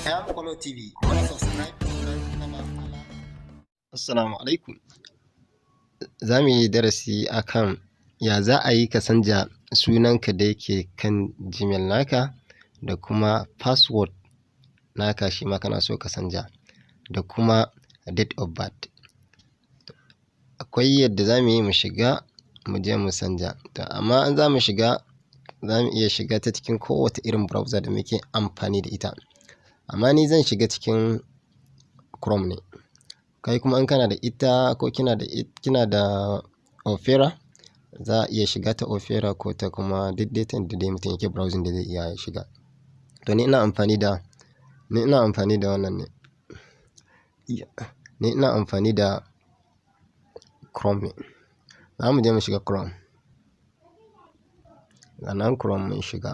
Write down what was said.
Follow TV, kuma subscribe Assalamu alaikum. Za mu yi darasi akan ya za a yi ka canja sunanka da yake kan Gmail naka da kuma password naka shi ma kana so ka canja da kuma date of birth. Akwai yadda za mu yi mu shiga mu je mu canja. Amma in za mu shiga, za mu iya shiga ta cikin kowace irin browser da muke amfani da ita. Amma ni zan shiga cikin Chrome ne. Kai kuma in kana da ita ko kina da Opera, za a iya shiga ta Opera ko ta kuma duk dai ta inda dai mutum yake browsing da zai iya shiga. To ni ina amfani da wannan ne. Ni ina amfani da Chrome ne. Za mu je mu shiga Chrome. Ga nan Chrome mun shiga.